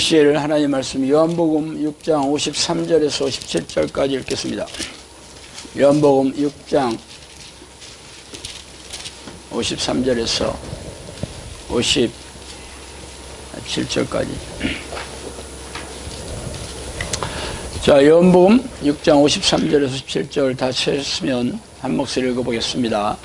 읽으실 하나님 말씀 요한복음 6장 53절에서 57절까지 읽겠습니다. 요한복음 6장 53절에서 57절까지. 자, 요한복음 6장 53절에서 17절 다 찾으시면 한 목소리 읽어보겠습니다.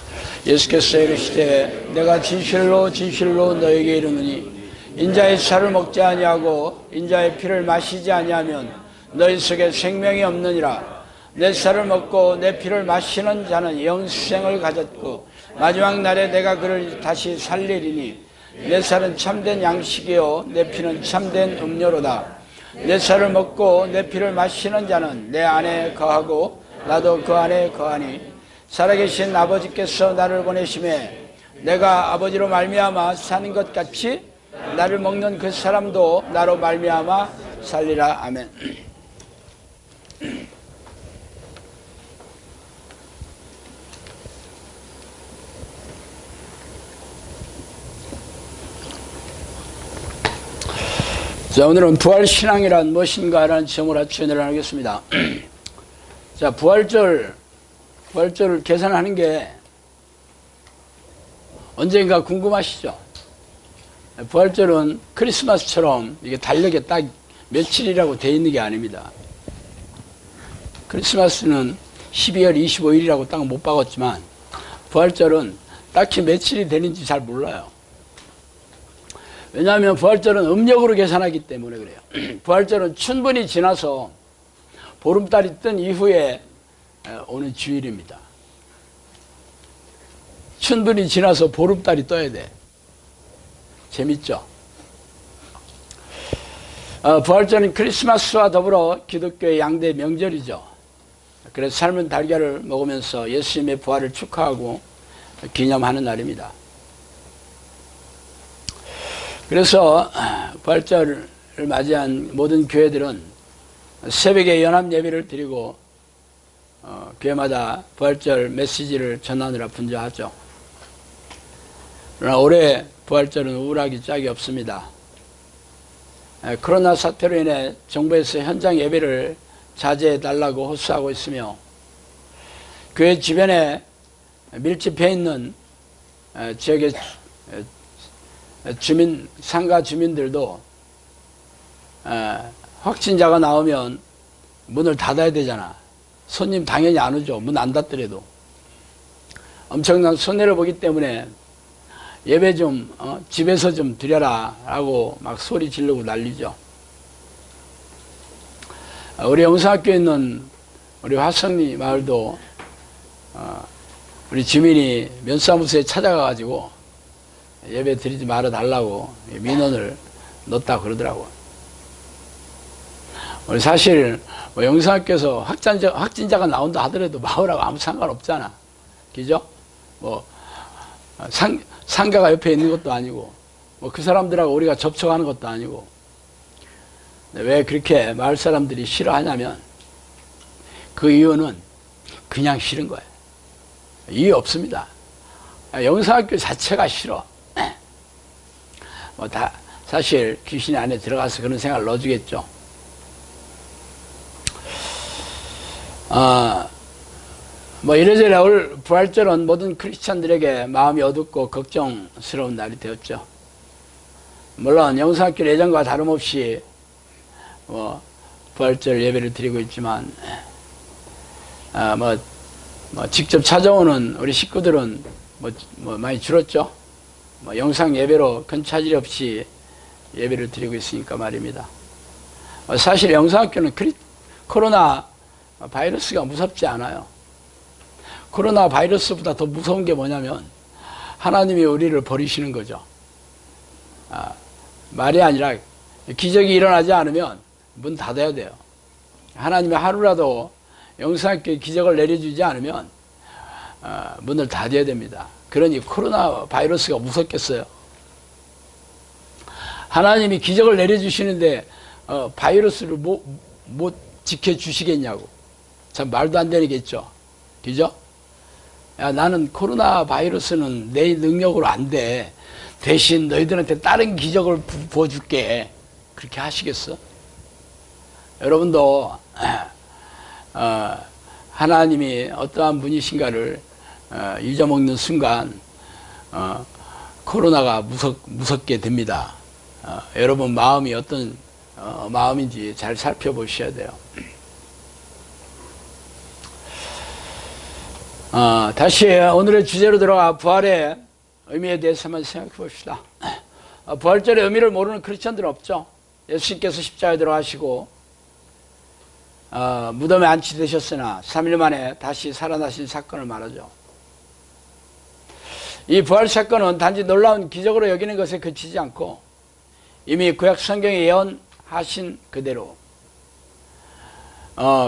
예수께서 이르시되 내가 진실로 진실로 너에게 이르노니 인자의 살을 먹지 아니하고 인자의 피를 마시지 아니하면 너희 속에 생명이 없느니라. 내 살을 먹고 내 피를 마시는 자는 영생을 가졌고 마지막 날에 내가 그를 다시 살리리니 내 살은 참된 양식이요 내 피는 참된 음료로다. 내 살을 먹고 내 피를 마시는 자는 내 안에 거하고 나도 그 안에 거하니 살아계신 아버지께서 나를 보내심에 내가 아버지로 말미암아 사는 것 같이 나를 먹는 그 사람도 나로 말미암아 살리라. 아멘. 자, 오늘은 부활신앙이란 무엇인가라는 제목으로 진행을 하겠습니다. 자, 부활절을 계산하는 게 언젠가 궁금하시죠? 부활절은 크리스마스처럼 이게 달력에 딱 며칠이라고 되어 있는 게 아닙니다. 크리스마스는 12월 25일이라고 딱 못 박았지만 부활절은 딱히 며칠이 되는지 잘 몰라요. 왜냐하면 부활절은 음력으로 계산하기 때문에 그래요. 부활절은 춘분이 지나서 보름달이 뜬 이후에 오는 주일입니다. 춘분이 지나서 보름달이 떠야 돼. 재밌죠? 부활절은 크리스마스와 더불어 기독교의 양대 명절이죠. 그래서 삶은 달걀을 먹으면서 예수님의 부활을 축하하고 기념하는 날입니다. 그래서 부활절을 맞이한 모든 교회들은 새벽에 연합 예배를 드리고 교회마다 부활절 메시지를 전하느라 분주하죠. 그러나 올해 부활절은 우울하기 짝이 없습니다. 코로나 사태로 인해 정부에서 현장 예배를 자제해달라고 호소하고 있으며 교회 주변에 밀집해 있는 지역의 상가 주민들도 확진자가 나오면 문을 닫아야 되잖아. 손님 당연히 안 오죠. 문 안 닫더라도. 엄청난 손해를 보기 때문에 예배 좀 집에서 좀 드려라 라고 막 소리 지르고 난리죠. 우리 영사학교에 있는 우리 화성리 마을도 우리 주민이 면사무소에 찾아가가지고 예배 드리지 말아 달라고 민원을 넣었다고 그러더라고요. 우리 사실 영사학교에서 확진자가 나온다 하더라도 마을하고 아무 상관없잖아. 그죠? 상가가 옆에 있는 것도 아니고 그 사람들하고 우리가 접촉하는 것도 아니고. 왜 그렇게 마을 사람들이 싫어하냐면 그 이유는 그냥 싫은 거예요. 이유 없습니다. 영사학교 자체가 싫어. 다 사실 귀신이 안에 들어가서 그런 생각을 넣어주겠죠. 이래저래 올 부활절은 모든 크리스찬들에게 마음이 어둡고 걱정스러운 날이 되었죠. 물론 영사학교 예전과 다름없이 부활절 예배를 드리고 있지만 직접 찾아오는 우리 식구들은 많이 줄었죠. 영상 예배로 큰 차질 없이 예배를 드리고 있으니까 말입니다. 사실 영상학교는 코로나 바이러스가 무섭지 않아요. 코로나 바이러스보다 더 무서운 게 뭐냐면 하나님이 우리를 버리시는 거죠. 말이 아니라 기적이 일어나지 않으면 문 닫아야 돼요. 하나님이 하루라도 영상학교에 기적을 내려주지 않으면 문을 닫아야 됩니다. 그러니 코로나 바이러스가 무섭겠어요? 하나님이 기적을 내려주시는데 바이러스를 못 지켜주시겠냐고. 참 말도 안 되겠죠. 그죠? 야, 나는 코로나 바이러스는 내 능력으로 안 돼. 대신 너희들한테 다른 기적을 부어줄게. 그렇게 하시겠어? 여러분도 하나님이 어떠한 분이신가를 잊어먹는 순간 코로나가 무섭게 됩니다. 여러분 마음이 어떤 마음인지 잘 살펴보셔야 돼요. 다시 오늘의 주제로 들어가 부활의 의미에 대해서 한번 생각해 봅시다. 부활절의 의미를 모르는 크리스천들은 없죠. 예수님께서 십자가에 들어가시고 무덤에 안치되셨으나 3일 만에 다시 살아나신 사건을 말하죠. 이 부활 사건은 단지 놀라운 기적으로 여기는 것에 그치지 않고 이미 구약 성경에 예언하신 그대로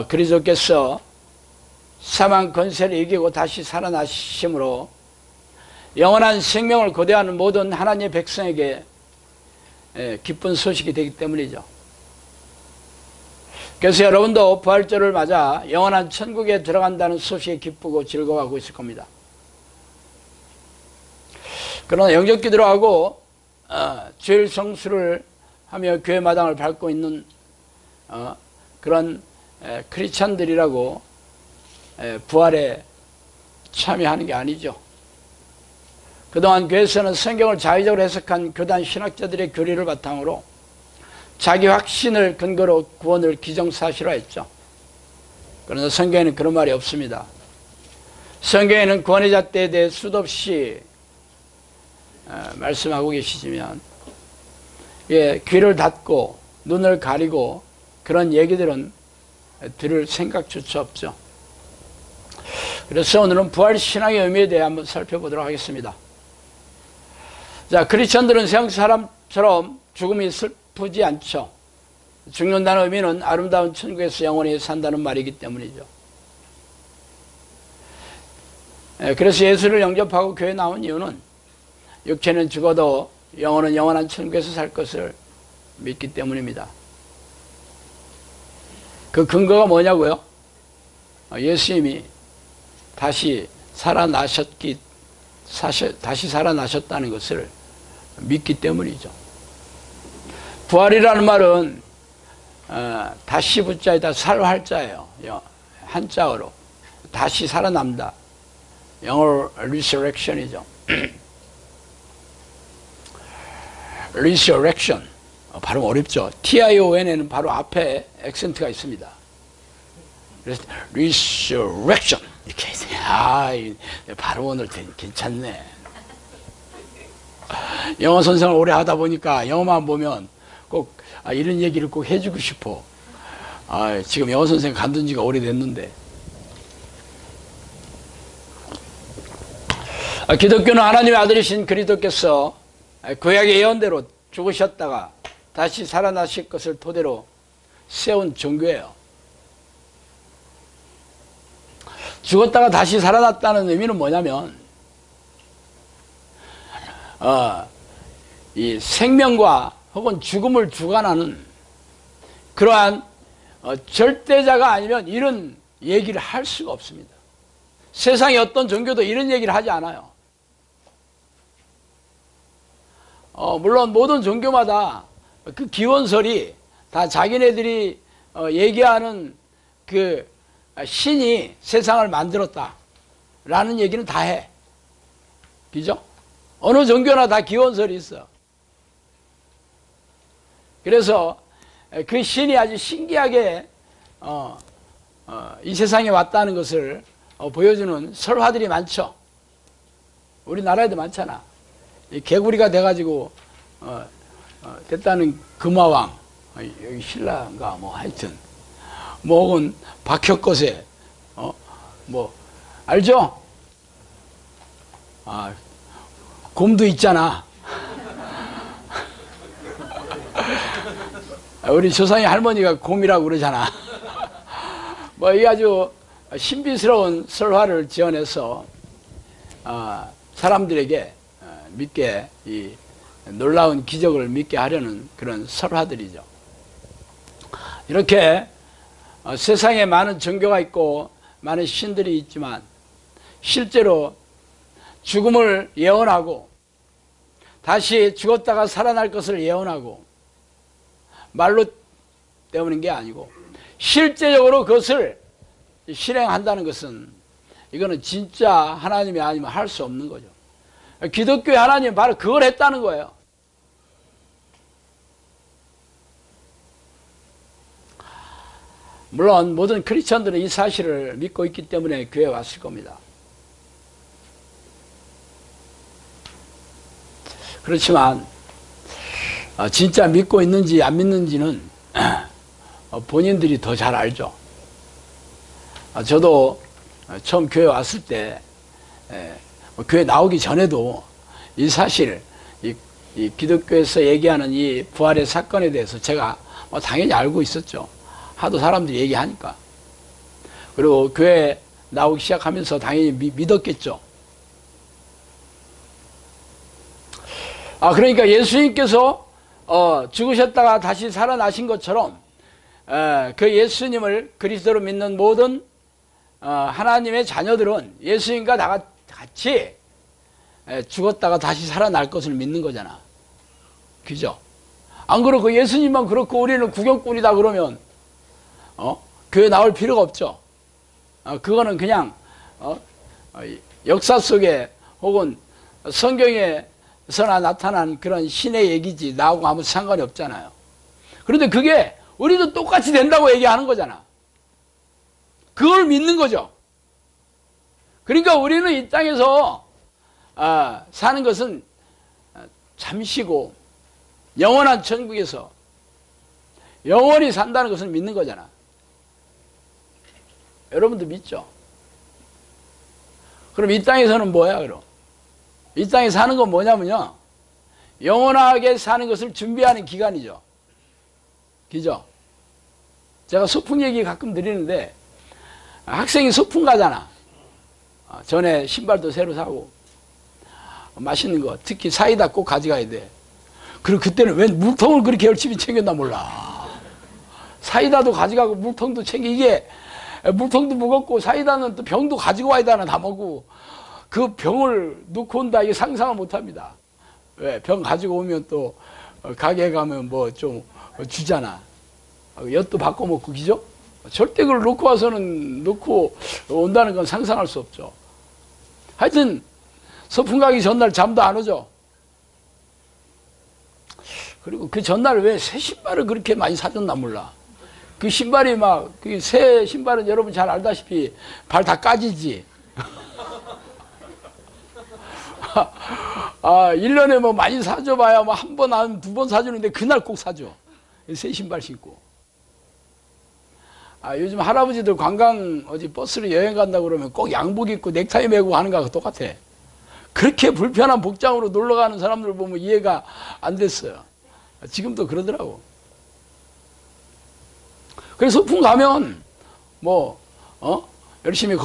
그리스도께서 사망 권세를 이기고 다시 살아나심으로 영원한 생명을 고대하는 모든 하나님의 백성에게 기쁜 소식이 되기 때문이죠. 그래서 여러분도 부활절을 맞아 영원한 천국에 들어간다는 소식에 기쁘고 즐거워하고 있을 겁니다. 그러나 영접 기도를 하고 주일 성수를 하며 교회 마당을 밟고 있는 그런 크리스찬들이라고 부활에 참여하는 게 아니죠. 그동안 교회에서는 성경을 자의적으로 해석한 교단 신학자들의 교리를 바탕으로 자기 확신을 근거로 구원을 기정사실화했죠. 그러나 성경에는 그런 말이 없습니다. 성경에는 구원의 잣대에 대해 수도 없이 말씀하고 계시지만 귀를 닫고 눈을 가리고 그런 얘기들은 들을 생각조차 없죠. 그래서 오늘은 부활신앙의 의미에 대해 한번 살펴보도록 하겠습니다. 자, 크리스천들은 세상 사람처럼 죽음이 슬프지 않죠. 죽는다는 의미는 아름다운 천국에서 영원히 산다는 말이기 때문이죠. 그래서 예수를 영접하고 교회에 나온 이유는 육체는 죽어도 영혼은 영원한 천국에서 살 것을 믿기 때문입니다. 그 근거가 뭐냐고요? 예수님이 다시 살아나셨다는 것을 믿기 때문이죠. 부활이라는 말은 다시 붙자에다 살활자예요. 한자어로 다시 살아남다. 영어로 resurrection이죠. resurrection 발음 어렵죠. TION에는 바로 앞에 액센트가 있습니다. 그래서 resurrection 이렇게 해서 발음 오늘 괜찮네. 영어 선생을 오래 하다 보니까 영어만 보면 꼭 이런 얘기를 꼭 해주고 싶어. 지금 영어 선생 간둔 지가 오래됐는데. 기독교는 하나님의 아들이신 그리스도께서 구약의 예언대로 죽으셨다가 다시 살아나실 것을 토대로 세운 종교예요. 죽었다가 다시 살아났다는 의미는 뭐냐면 이 생명과 혹은 죽음을 주관하는 그러한 절대자가 아니면 이런 얘기를 할 수가 없습니다. 세상의 어떤 종교도 이런 얘기를 하지 않아요. 물론 모든 종교마다 그 기원설이 다 자기네들이 얘기하는 그 신이 세상을 만들었다 라는 얘기는 다 해. 그죠? 어느 종교나 다 기원설이 있어. 그래서 그 신이 아주 신기하게 이 세상에 왔다는 것을 보여주는 설화들이 많죠. 우리나라에도 많잖아. 개구리가 돼가지고 됐다는 금화왕, 여기 신라인가 뭐 하여튼 뭐 혹은 박혁거세 뭐 알죠? 곰도 있잖아. 우리 조상의 할머니가 곰이라고 그러잖아. 뭐 이 아주 신비스러운 설화를 지어내서 사람들에게 믿게 이 놀라운 기적을 믿게 하려는 그런 설화들이죠. 이렇게 세상에 많은 종교가 있고 많은 신들이 있지만 실제로 죽음을 예언하고 다시 죽었다가 살아날 것을 예언하고 말로 때우는 게 아니고 실제적으로 그것을 실행한다는 것은 이거는 진짜 하나님이 아니면 할 수 없는 거죠. 기독교의 하나님은 바로 그걸 했다는 거예요. 물론 모든 크리스천들은 이 사실을 믿고 있기 때문에 교회에 왔을 겁니다. 그렇지만 진짜 믿고 있는지 안 믿는지는 본인들이 더 잘 알죠. 저도 처음 교회 왔을 때 교회 나오기 전에도 이 사실 이 기독교에서 얘기하는 이 부활의 사건에 대해서 제가 당연히 알고 있었죠. 하도 사람들이 얘기하니까. 그리고 교회 나오기 시작하면서 당연히 믿었겠죠. 그러니까 예수님께서 죽으셨다가 다시 살아나신 것처럼 그 예수님을 그리스도로 믿는 모든 하나님의 자녀들은 예수님과 다 같이 죽었다가 다시 살아날 것을 믿는 거잖아. 그죠? 안 그렇고 예수님만 그렇고 우리는 구경꾼이다 그러면 교회 나올 필요가 없죠. 그거는 그냥 역사 속에 혹은 성경에서나 나타난 그런 신의 얘기지 나하고 아무 상관이 없잖아요. 그런데 그게 우리도 똑같이 된다고 얘기하는 거잖아. 그걸 믿는 거죠. 그러니까 우리는 이 땅에서 사는 것은 잠시고 영원한 천국에서 영원히 산다는 것을 믿는 거잖아. 여러분도 믿죠? 그럼 이 땅에서는 뭐야 그럼? 이 땅에 사는 건 뭐냐면요, 영원하게 사는 것을 준비하는 기간이죠. 그죠? 제가 소풍 얘기 가끔 드리는데 학생이 소풍 가잖아. 전에 신발도 새로 사고 맛있는 거 특히 사이다 꼭 가져가야 돼. 그리고 그때는 왜 물통을 그렇게 열심히 챙겼나 몰라. 사이다도 가져가고 물통도 챙겨. 이게 물통도 무겁고 사이다는 또 병도 가지고 와야 되나 다 먹고 그 병을 놓고 온다 이게 상상을 못합니다. 왜? 병 가지고 오면 또 가게에 가면 뭐 좀 주잖아. 엿도 바꿔 먹고. 그죠? 절대 그걸 놓고 와서는 놓고 온다는 건 상상할 수 없죠. 하여튼 소풍 가기 전날 잠도 안 오죠. 그리고 그 전날 왜 새 신발을 그렇게 많이 사줬나 몰라. 그 신발이 막, 새 신발은 여러분 잘 알다시피 발 다 까지지. 1년에 뭐 많이 사줘봐야 뭐 한 번, 한 두 번 사주는데 그날 꼭 사줘. 새 신발 신고. 요즘 할아버지들 관광 어디 버스로 여행 간다 그러면 꼭 양복 입고 넥타이 메고 하는 거하고 똑같아. 그렇게 불편한 복장으로 놀러 가는 사람들 보면 이해가 안 됐어요. 지금도 그러더라고. 그래서 소풍 가면 열심히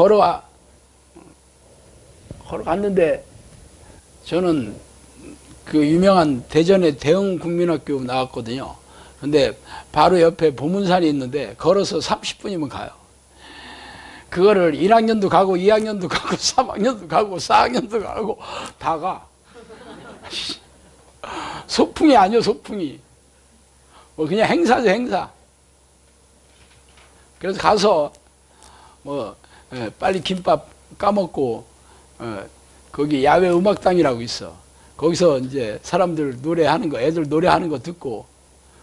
걸어갔는데 저는 그 유명한 대전의 대흥국민학교 나왔거든요. 근데 바로 옆에 보문산이 있는데 걸어서 30분이면 가요. 그거를 1학년도 가고 2학년도 가고 3학년도 가고 4학년도 가고 다 가. 소풍이 아니요, 소풍이. 그냥 행사죠, 행사. 그래서 가서 빨리 김밥 까먹고 거기 야외 음악당이라고 있어. 거기서 이제 사람들 노래하는 거, 애들 노래하는 거 듣고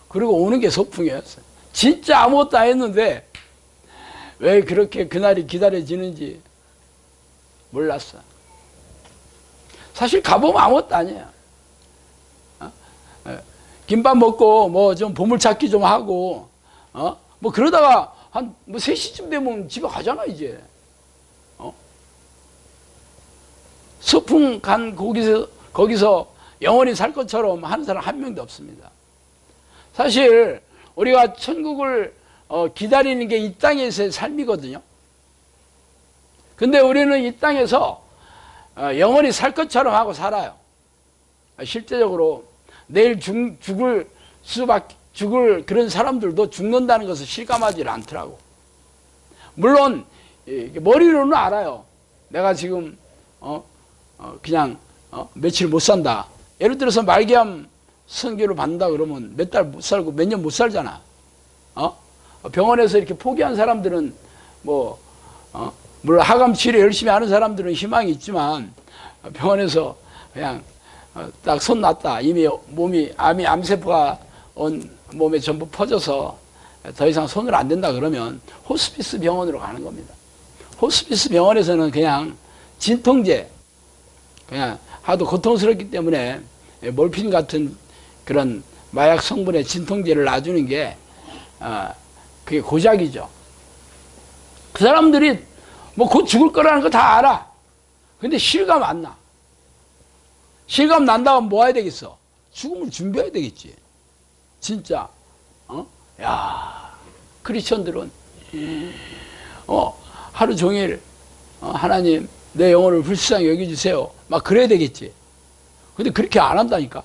그리고 오는 게 소풍이었어요. 진짜 아무것도 안 했는데 왜 그렇게 그날이 기다려지는지 몰랐어. 사실 가보면 아무것도 아니에요. 김밥 먹고 뭐 좀 보물찾기 좀 하고 뭐 그러다가 한 3시쯤 되면 집에 가잖아 이제. 소풍 간 거기서 영원히 살 것처럼 하는 사람 한 명도 없습니다. 사실 우리가 천국을 기다리는 게 이 땅에서의 삶이거든요. 근데 우리는 이 땅에서 영원히 살 것처럼 하고 살아요. 실제적으로 내일 죽을 그런 사람들도 죽는다는 것을 실감하지 않더라고. 물론 머리로는 알아요. 내가 지금 그냥 며칠 못 산다. 예를 들어서 말기암 선교를 받는다 그러면 몇 달 못 살고 몇 년 못 살잖아. 병원에서 이렇게 포기한 사람들은 물론 하감 치료 열심히 하는 사람들은 희망이 있지만, 병원에서 그냥 딱 손 놨다, 이미 몸이 암세포가 온 몸에 전부 퍼져서 더 이상 손을 안 댄다 그러면 호스피스 병원으로 가는 겁니다. 호스피스 병원에서는 그냥 진통제, 그냥 하도 고통스럽기 때문에 몰핀 같은 그런 마약 성분의 진통제를 놔주는 게 그게 고작이죠. 그 사람들이 곧 죽을 거라는 거 다 알아. 근데 실감 안 나. 실감 난다고 뭐 해야 되겠어? 죽음을 준비해야 되겠지. 진짜. 야, 크리스천들은 하루 종일 하나님 내 영혼을 불쌍히 여겨주세요, 막 그래야 되겠지. 근데 그렇게 안 한다니까.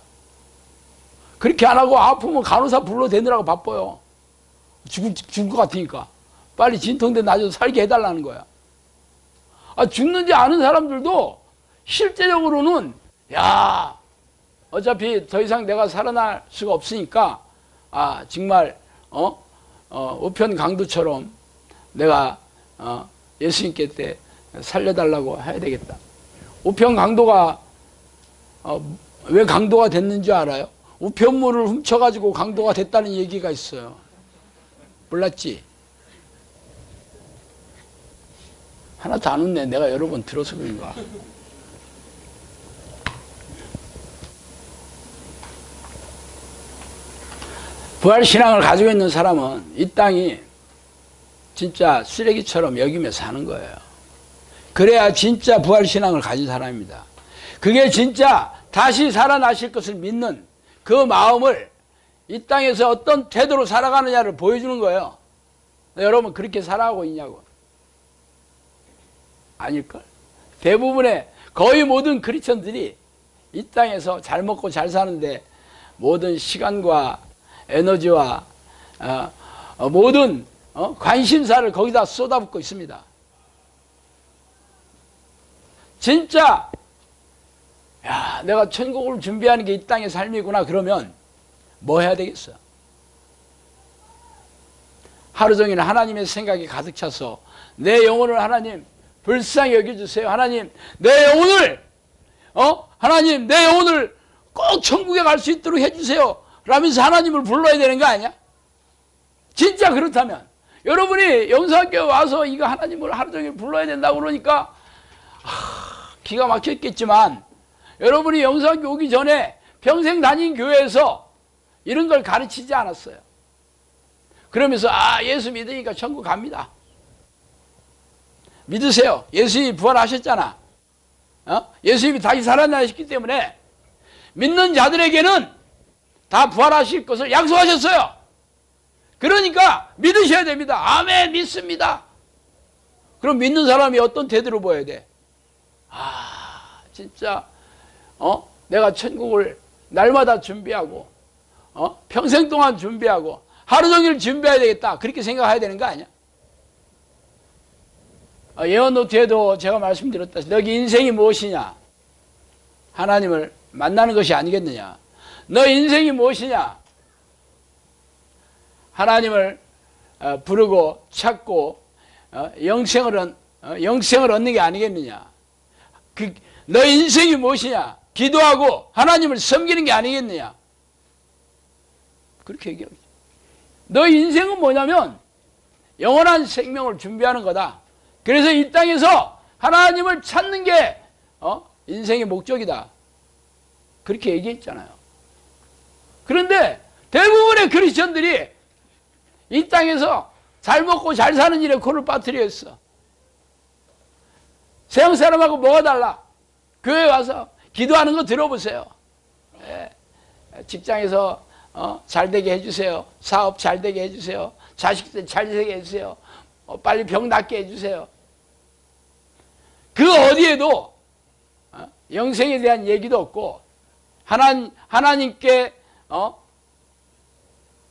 그렇게 안 하고 아프면 간호사 불러대느라고 바빠요. 죽을 것 같으니까 빨리 진통제 놔줘서 살게 해달라는 거야. 죽는지 아는 사람들도 실제적으로는 야, 어차피 더 이상 내가 살아날 수가 없으니까 정말 우편 강도처럼 내가 예수님께 때 살려달라고 해야 되겠다. 우편 강도가 왜 강도가 됐는지 알아요? 우편물을 훔쳐가지고 강도가 됐다는 얘기가 있어요. 몰랐지? 하나도 안 웃네. 내가 여러 번 들어서 그런가. 부활신앙을 가지고 있는 사람은 이 땅이 진짜 쓰레기처럼 여기며 사는 거예요. 그래야 진짜 부활신앙을 가진 사람입니다. 그게 진짜 다시 살아나실 것을 믿는 그 마음을 이 땅에서 어떤 태도로 살아가느냐를 보여주는 거예요. 여러분 그렇게 살아가고 있냐고. 아닐걸? 대부분의 거의 모든 크리스천들이 이 땅에서 잘 먹고 잘 사는데 모든 시간과 에너지와 모든 관심사를 거기다 쏟아붓고 있습니다. 진짜 야, 내가 천국을 준비하는 게 이 땅의 삶이구나 그러면 뭐 해야 되겠어? 하루 종일 하나님의 생각이 가득 차서 내 영혼을 하나님 불쌍히 여겨주세요. 하나님 내 영혼을 하나님 내 영혼을 꼭 천국에 갈 수 있도록 해주세요 라면서 하나님을 불러야 되는 거 아니야? 진짜 그렇다면 여러분이 영상교회 와서 이거 하나님을 하루 종일 불러야 된다고 그러니까 기가 막혔겠지만 여러분이 영상교회 오기 전에 평생 다닌 교회에서 이런 걸 가르치지 않았어요. 그러면서 예수 믿으니까 천국 갑니다. 믿으세요. 예수님이 부활하셨잖아. 예수님이 다시 살아나셨기 때문에 믿는 자들에게는 다 부활하실 것을 약속하셨어요. 그러니까 믿으셔야 됩니다. 아멘, 믿습니다. 그럼 믿는 사람이 어떤 태도로 보여야 돼? 진짜 내가 천국을 날마다 준비하고 평생 동안 준비하고 하루 종일 준비해야 되겠다, 그렇게 생각해야 되는 거 아니야? 예언 노트에도 제가 말씀드렸다시피 너희 인생이 무엇이냐? 하나님을 만나는 것이 아니겠느냐? 너 인생이 무엇이냐? 하나님을 부르고 찾고 영생을 얻는 게 아니겠느냐? 너 인생이 무엇이냐? 기도하고 하나님을 섬기는 게 아니겠느냐? 그렇게 얘기하죠. 너 인생은 뭐냐면 영원한 생명을 준비하는 거다. 그래서 이 땅에서 하나님을 찾는 게 인생의 목적이다. 그렇게 얘기했잖아요. 그런데 대부분의 크리스천들이 이 땅에서 잘 먹고 잘 사는 일에 코를 빠뜨려 있어. 세상 사람하고 뭐가 달라? 교회 와서 기도하는 거 들어보세요. 직장에서 잘 되게 해주세요. 사업 잘 되게 해주세요. 자식들 잘 되게 해주세요. 빨리 병 낫게 해주세요. 그 어디에도 영생에 대한 얘기도 없고 하나님께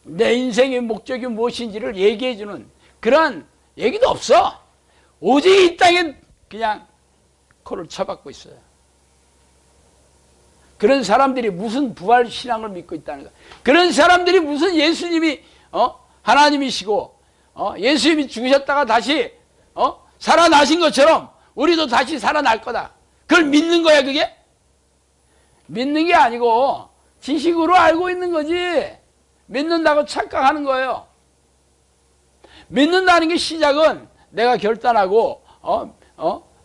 내 인생의 목적이 무엇인지를 얘기해주는 그런 얘기도 없어. 오직 이 땅에 그냥 코를 쳐박고 있어요. 그런 사람들이 무슨 부활 신앙을 믿고 있다는 거야. 그런 사람들이 무슨 예수님이 하나님이시고 예수님이 죽으셨다가 다시 살아나신 것처럼 우리도 다시 살아날 거다. 그걸 믿는 거야, 그게? 믿는 게 아니고 지식으로 알고 있는 거지. 믿는다고 착각하는 거예요. 믿는다는 게 시작은 내가 결단하고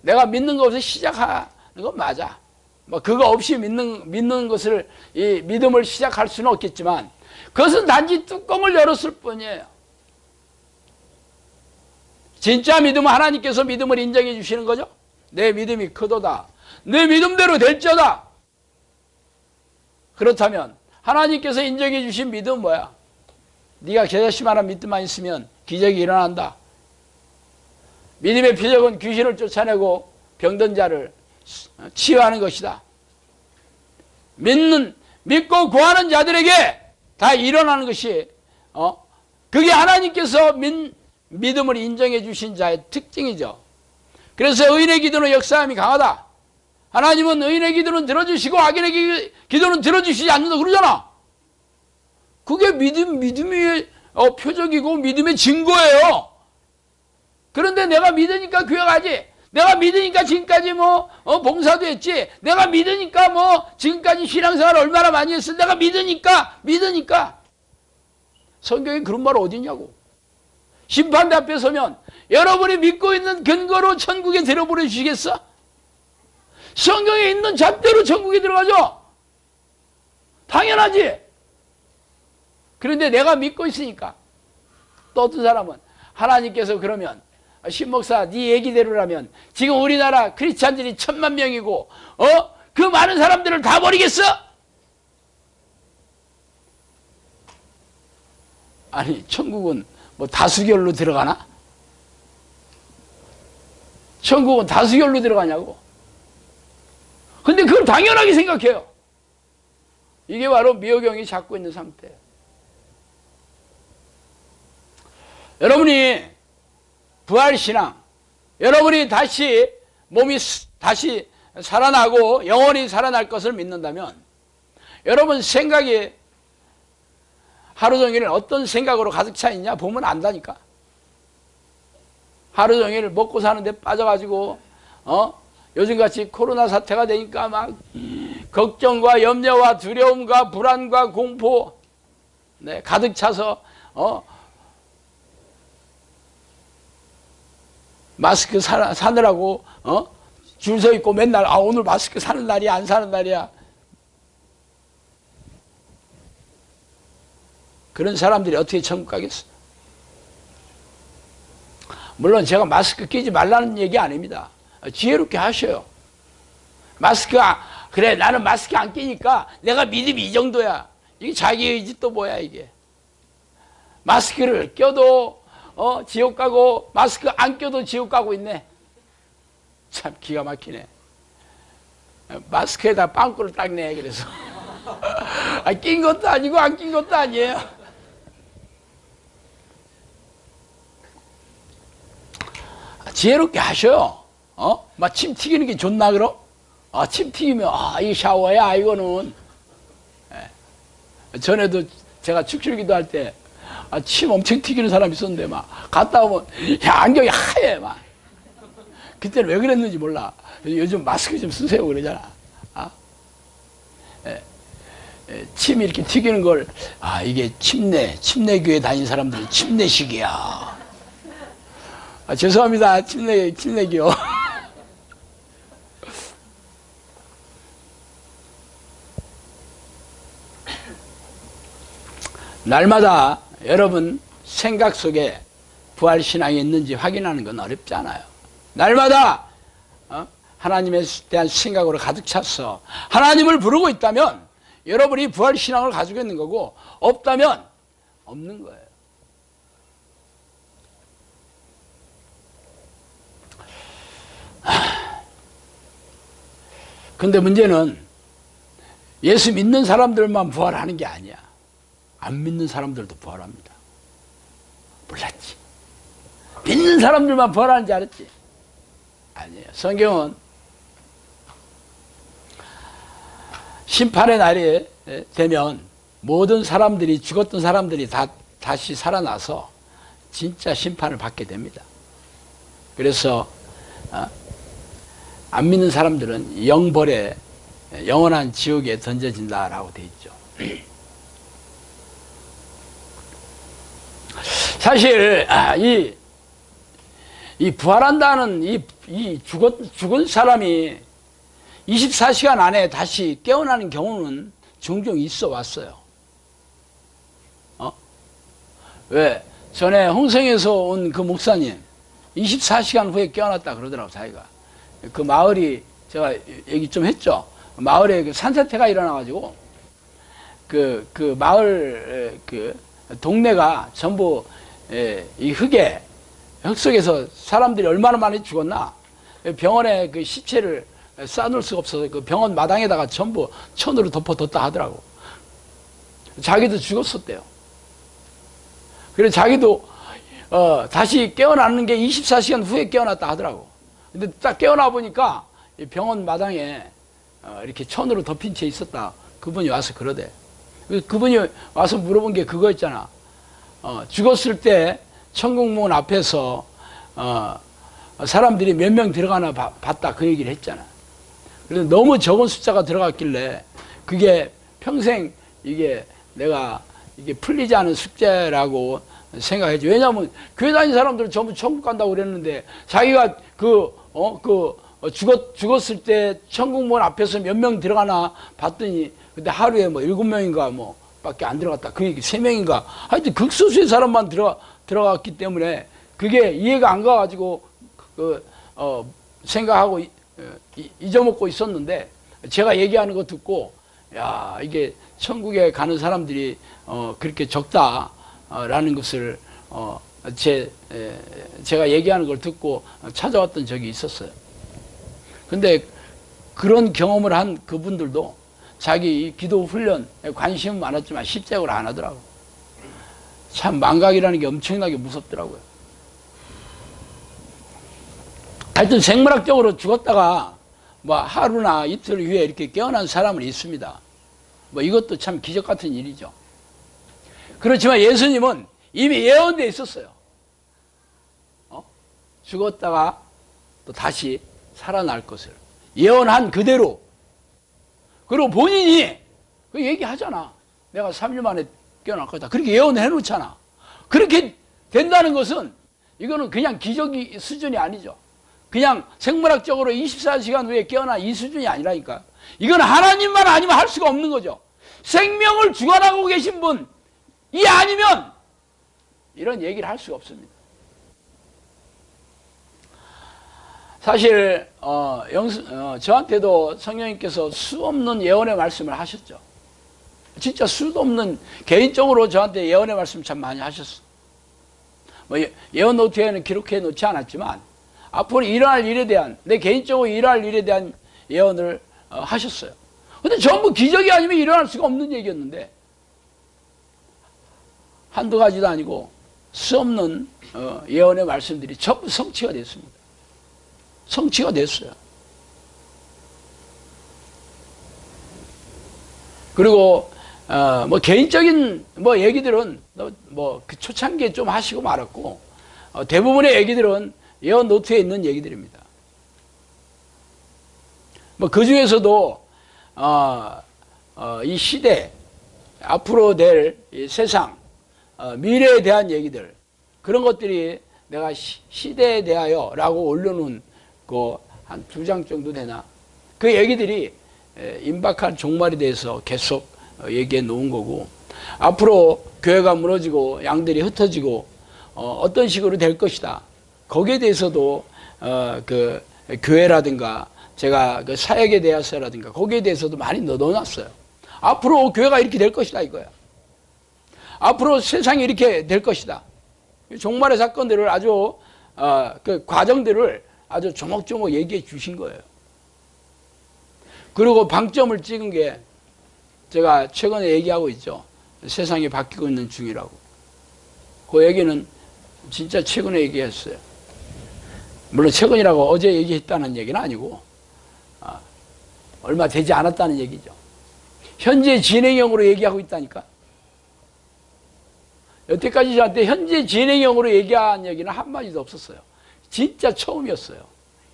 내가 믿는 것을 시작하는 건 맞아. 뭐 그거 없이 믿는 것을, 이 믿음을 시작할 수는 없겠지만 그것은 단지 뚜껑을 열었을 뿐이에요. 진짜 믿음은 하나님께서 믿음을 인정해 주시는 거죠. 내 믿음이 크도다. 내 믿음대로 될지어다. 그렇다면 하나님께서 인정해 주신 믿음은 뭐야? 네가 개자씨만한 믿음만 있으면 기적이 일어난다. 믿음의 표적은 귀신을 쫓아내고 병든 자를 치유하는 것이다. 믿고 구하는 자들에게 다 일어나는 것이 그게 하나님께서 믿음을 인정해 주신 자의 특징이죠. 그래서 의인의 기도는 역사함이 강하다. 하나님은 의인의 기도는 들어주시고 악인의 기도는 들어주시지 않는다 그러잖아. 그게 믿음의 표적이고 믿음의 증거예요. 그런데 내가 믿으니까 교회 가지. 내가 믿으니까 지금까지 봉사도 했지. 내가 믿으니까 지금까지 신앙생활 얼마나 많이 했어. 내가 믿으니까. 성경에 그런 말 어디 있냐고. 심판대 앞에 서면 여러분이 믿고 있는 근거로 천국에 데려보내 주시겠어? 성경에 있는 잣대로 천국에 들어가죠. 당연하지. 그런데 내가 믿고 있으니까. 또 어떤 사람은 하나님께서 그러면 신목사 네 얘기대로라면 지금 우리나라 크리스찬들이 1000만 명이고 그 많은 사람들을 다 버리겠어? 아니 천국은 다수결로 들어가나? 천국은 다수결로 들어가냐고. 근데 그걸 당연하게 생각해요. 이게 바로 미호경이 잡고 있는 상태예요. 여러분이 부활신앙, 여러분이 몸이 다시 살아나고 영원히 살아날 것을 믿는다면 여러분 생각이 하루 종일 어떤 생각으로 가득 차 있냐 보면 안다니까. 하루 종일 먹고 사는데 빠져가지고 요즘같이 코로나 사태가 되니까 막 걱정과 염려와 두려움과 불안과 공포 가득 차서 마스크 사느라고 줄 서 있고 맨날 오늘 마스크 사는 날이야 안 사는 날이야. 그런 사람들이 어떻게 천국 가겠어? 물론 제가 마스크 끼지 말라는 얘기 아닙니다. 지혜롭게 하셔요. 그래 나는 마스크 안 끼니까 내가 믿음이 이 정도야. 이게 자기 의지 또 뭐야 이게. 마스크를 껴도 지옥 가고 마스크 안 껴도 지옥 가고 있네. 참 기가 막히네. 마스크에다 빵꾸를 닦네. 그래서 낀 것도 아니고 안 낀 것도 아니에요. 지혜롭게 하셔요. 막 침 튀기는 게 좋나 그럼? 침 튀기면 이 샤워야 이거는. 전에도 제가 축출기도 할 때 침 엄청 튀기는 사람이 있었는데 막 갔다 오면 안경이 하얘 막. 그때는 왜 그랬는지 몰라. 요즘 마스크 좀 쓰세요 그러잖아. 침 이렇게 튀기는 걸 이게 침내교회 다니는 사람들이 침내식이야. 죄송합니다. 침내기요. 날마다 여러분 생각 속에 부활신앙이 있는지 확인하는 건 어렵지 않아요. 날마다 하나님에 대한 생각으로 가득 찼어. 하나님을 부르고 있다면 여러분이 부활신앙을 가지고 있는 거고 없다면 없는 거예요. 근데 문제는 예수 믿는 사람들만 부활하는 게 아니야. 안 믿는 사람들도 부활합니다. 몰랐지? 믿는 사람들만 부활하는 줄 알았지? 아니에요. 성경은 심판의 날이 되면 모든 사람들이, 죽었던 사람들이 다시 살아나서 진짜 심판을 받게 됩니다. 그래서 안 믿는 사람들은 영벌에, 영원한 지옥에 던져진다라고 되어 있죠. 사실 이 부활한다는 이 죽은 사람이 24시간 안에 다시 깨어나는 경우는 종종 있어 왔어요. 왜? 전에 홍성에서 온 그 목사님 24시간 후에 깨어났다 그러더라고. 자기가 그 마을이, 제가 얘기 좀 했죠. 마을에 그 산사태가 일어나가지고 그 마을 그 동네가 전부 이 흙 속에서 사람들이 얼마나 많이 죽었나. 병원에 그 시체를 쌓아놓을 수가 없어서 그 병원 마당에다가 전부 천으로 덮어뒀다 하더라고. 자기도 죽었었대요. 그래서 자기도 다시 깨어나는 게 24시간 후에 깨어났다 하더라고. 근데 딱 깨어나 보니까 병원 마당에 이렇게 천으로 덮인 채 있었다. 그분이 와서 그러대. 그분이 와서 물어본 게 그거 있잖아. 죽었을 때 천국문 앞에서 사람들이 몇 명 들어가나 봤다, 그 얘기를 했잖아. 그래서 너무 적은 숫자가 들어갔길래 그게 평생 내가 풀리지 않은 숙제라고 생각했지. 왜냐하면 교회 다니는 사람들은 전부 천국 간다고 그랬는데 자기가 죽었을 때 천국문 앞에서 몇 명 들어가나 봤더니 근데 하루에 뭐 7명인가 뭐 밖에 안 들어갔다. 그 얘기 3명인가. 하여튼 극소수의 사람만 들어갔기 때문에 그게 이해가 안 가가지고 생각하고 잊어먹고 있었는데 제가 얘기하는 거 듣고 야, 이게 천국에 가는 사람들이 그렇게 적다라는 것을 제가 얘기하는 걸 듣고 찾아왔던 적이 있었어요. 근데 그런 경험을 한 그분들도 자기 기도 훈련에 관심은 많았지만 실제적으로 안 하더라고요. 참 망각이라는 게 엄청나게 무섭더라고요. 하여튼 생물학적으로 죽었다가 뭐 하루나 이틀 후에 이렇게 깨어난 사람은 있습니다. 뭐 이것도 참 기적 같은 일이죠. 그렇지만 예수님은 이미 예언되어 있었어요. 죽었다가 또 다시 살아날 것을 예언한 그대로. 그리고 본인이 그 얘기하잖아. 내가 3일 만에 깨어날 거다. 그렇게 예언해 놓잖아. 그렇게 된다는 것은 이거는 그냥 기적이 수준이 아니죠. 그냥 생물학적으로 24시간 후에 깨어나 이 수준이 아니라니까. 이건 하나님만 아니면 할 수가 없는 거죠. 생명을 주관하고 계신 분이 아니면 이런 얘기를 할 수가 없습니다. 사실 저한테도 성령님께서 수 없는 예언의 말씀을 하셨죠. 진짜 수도 없는, 개인적으로 저한테 예언의 말씀 참 많이 하셨어. 뭐 예언 노트에는 기록해 놓지 않았지만 앞으로 일어날 일에 대한, 내 개인적으로 일어날 일에 대한 예언을 하셨어요. 근데 전부 기적이 아니면 일어날 수가 없는 얘기였는데 한두 가지도 아니고 수 없는 예언의 말씀들이 전부 성취가 됐습니다. 성취가 됐어요. 그리고 뭐 개인적인 뭐 얘기들은 뭐 그 초창기에 좀 하시고 말았고 대부분의 얘기들은 예언 노트에 있는 얘기들입니다. 뭐 그 중에서도 이 시대, 앞으로 될 이 세상, 미래에 대한 얘기들, 그런 것들이 내가 시대에 대하여 라고 올려놓은 그 한 2장 정도 되나, 그 얘기들이 임박한 종말에 대해서 계속 얘기해 놓은 거고, 앞으로 교회가 무너지고 양들이 흩어지고 어떤 식으로 될 것이다, 거기에 대해서도 그 교회라든가 제가 그 사역에 대해서라든가 거기에 대해서도 많이 넣어놨어요. 앞으로 교회가 이렇게 될 것이다 이거야. 앞으로 세상이 이렇게 될 것이다. 종말의 사건들을 아주 그 과정들을 아주 조목조목 얘기해 주신 거예요. 그리고 방점을 찍은 게 제가 최근에 얘기하고 있죠. 세상이 바뀌고 있는 중이라고. 그 얘기는 진짜 최근에 얘기했어요. 물론 최근이라고 어제 얘기했다는 얘기는 아니고 얼마 되지 않았다는 얘기죠. 현재 진행형으로 얘기하고 있다니까. 여태까지 저한테 현재 진행형으로 얘기한 얘기는 한마디도 없었어요. 진짜 처음이었어요.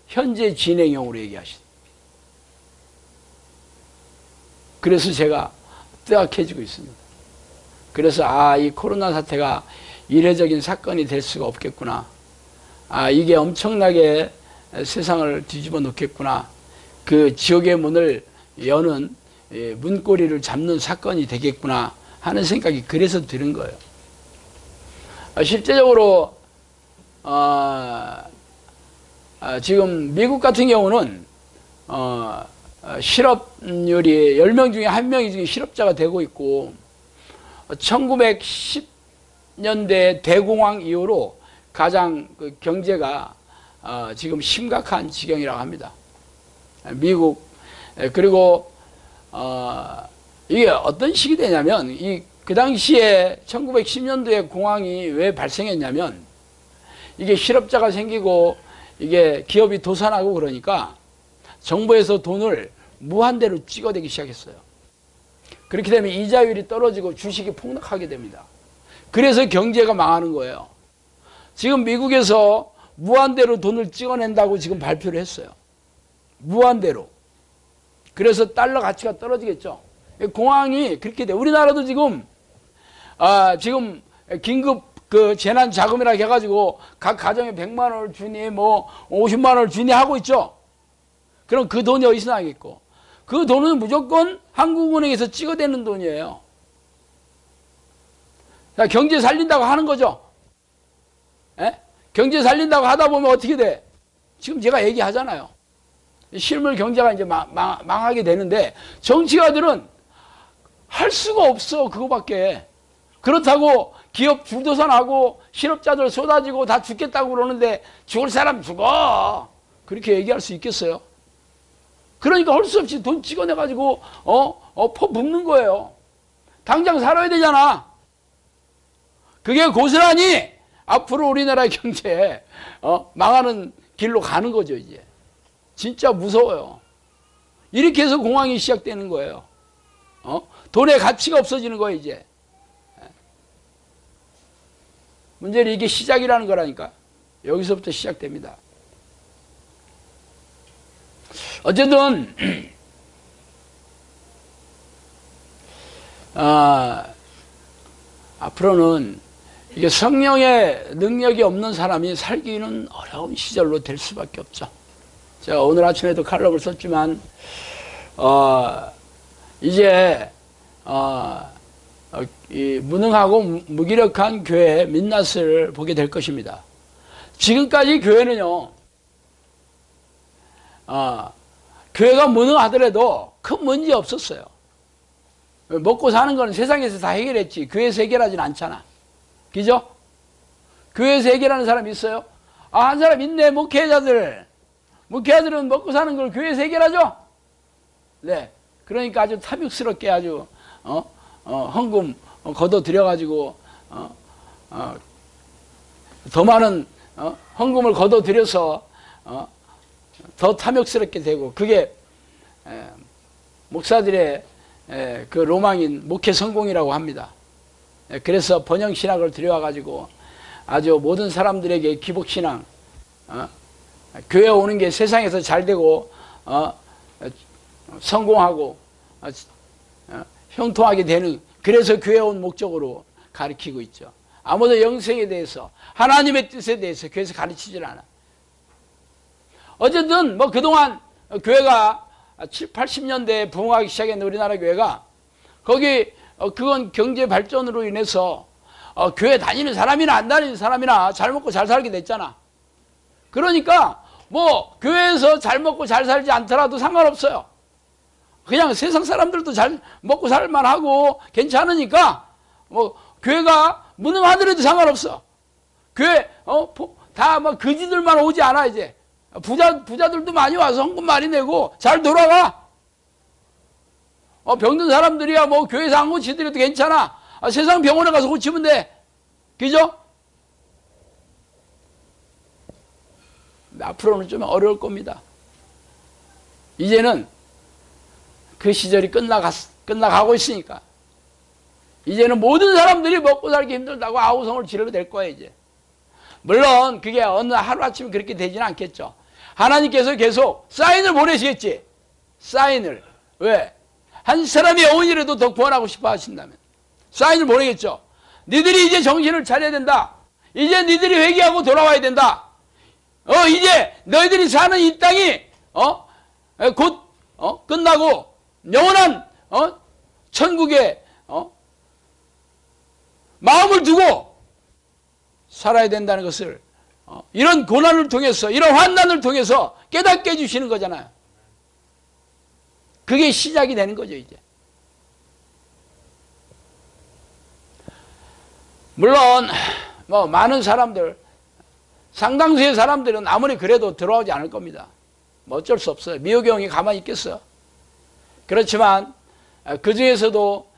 현재 진행형으로 얘기하신. 그래서 제가 뜨악해지고 있습니다. 그래서 이 코로나 사태가 이례적인 사건이 될 수가 없겠구나. 이게 엄청나게 세상을 뒤집어 놓겠구나. 그 지옥의 문을 여는 문고리를 잡는 사건이 되겠구나 하는 생각이 그래서 드는 거예요. 실제적으로 지금 미국 같은 경우는 실업률이 10명 중에 1명이 지금 실업자가 되고 있고 1910년대 대공황 이후로 가장 그 경제가 지금 심각한 지경이라고 합니다. 미국. 그리고 이게 어떤 식이 되냐면 그 당시에 1910년도에 공황이 왜 발생했냐면 이게 실업자가 생기고 이게 기업이 도산하고 그러니까 정부에서 돈을 무한대로 찍어대기 시작했어요. 그렇게 되면 이자율이 떨어지고 주식이 폭락하게 됩니다. 그래서 경제가 망하는 거예요. 지금 미국에서 무한대로 돈을 찍어낸다고 지금 발표를 했어요. 무한대로. 그래서 달러 가치가 떨어지겠죠. 공황이 그렇게 돼. 우리나라도 지금 지금 긴급 그 재난 자금이라 해가지고 각 가정에 100만 원을 주니 뭐 50만 원을 주니 하고 있죠. 그럼 그 돈이 어디서 나겠고? 그 돈은 무조건 한국은행에서 찍어대는 돈이에요. 자, 경제 살린다고 하는 거죠. 에? 경제 살린다고 하다 보면 어떻게 돼? 지금 제가 얘기하잖아요. 실물 경제가 이제 망하게 되는데 정치가들은 할 수가 없어. 그거밖에. 그렇다고 기업 줄도산하고 실업자들 쏟아지고 다 죽겠다고 그러는데 죽을 사람 죽어. 그렇게 얘기할 수 있겠어요? 그러니까 할 수 없이 돈 찍어내가지고 퍼붓는 거예요. 당장 살아야 되잖아. 그게 고스란히 앞으로 우리나라의 경제 망하는 길로 가는 거죠. 이제 진짜 무서워요. 이렇게 해서 공황이 시작되는 거예요. 돈의 가치가 없어지는 거예요. 이제 문제는 이게 시작이라는 거라니까. 여기서부터 시작됩니다. 어쨌든 앞으로는 이게 성령의 능력이 없는 사람이 살기는 어려운 시절로 될 수밖에 없죠. 제가 오늘 아침에도 칼럼을 썼지만 이제 이 무능하고 무기력한 교회의 민낯을 보게 될 것입니다. 지금까지 교회는요, 교회가 무능하더라도 큰 문제 없었어요. 먹고 사는 건 세상에서 다 해결했지. 교회에서 해결하진 않잖아. 그죠? 교회에서 해결하는 사람이 있어요? 한 사람 있네. 목회자들은 먹고 사는 걸 교회에서 해결하죠? 네. 그러니까 아주 탐욕스럽게 아주, 헌금 걷어들여가지고, 더 많은, 헌금을 걷어들여서, 더 탐욕스럽게 되고, 그게, 목사들의 그 로망인 목회 성공이라고 합니다. 그래서 번영신학을 들여와가지고 아주 모든 사람들에게 기복신앙, 교회 오는 게 세상에서 잘 되고, 성공하고, 형통하게 되는, 그래서 교회 온 목적으로 가르치고 있죠. 아무도 영생에 대해서, 하나님의 뜻에 대해서 교회에서 가르치질 않아. 어쨌든 뭐 그동안 교회가 7, 80년대에 부흥하기 시작했는데 우리나라 교회가 거기 그건 경제 발전으로 인해서 교회 다니는 사람이나 안 다니는 사람이나 잘 먹고 잘 살게 됐잖아. 그러니까 뭐 교회에서 잘 먹고 잘 살지 않더라도 상관없어요. 그냥 세상 사람들도 잘 먹고 살만하고 괜찮으니까 뭐 교회가 무능하더라도 상관없어. 교회 다 막 거지들만 오지 않아. 이제 부자들도 많이 와서 헌금 많이 내고 잘 돌아가. 병든 사람들이야 뭐 교회에서 안 고치더라도 괜찮아. 세상 병원에 가서 고치면 돼. 그죠? 앞으로는 좀 어려울 겁니다. 이제는 그 시절이 끝나가고 있으니까. 이제는 모든 사람들이 먹고 살기 힘들다고 아우성을 지르게 될 거예요, 이제. 물론 그게 어느 하루아침에 그렇게 되지는 않겠죠. 하나님께서 계속 사인을 보내시겠지. 사인을. 왜? 한 사람의 영혼이라도 더 구원하고 싶어 하신다면 사인을 보내겠죠. 니들이 이제 정신을 차려야 된다. 이제 니들이 회개하고 돌아와야 된다. 이제 너희들이 사는 이 땅이 곧 끝나고 영원한 천국에 마음을 두고 살아야 된다는 것을 이런 고난을 통해서, 이런 환난을 통해서 깨닫게 해주시는 거잖아요. 그게 시작이 되는 거죠, 이제. 물론 뭐 많은 사람들, 상당수의 사람들은 아무리 그래도 들어오지 않을 겁니다. 뭐 어쩔 수 없어요. 미호경이 가만히 있겠어요. 그렇지만 그 중에서도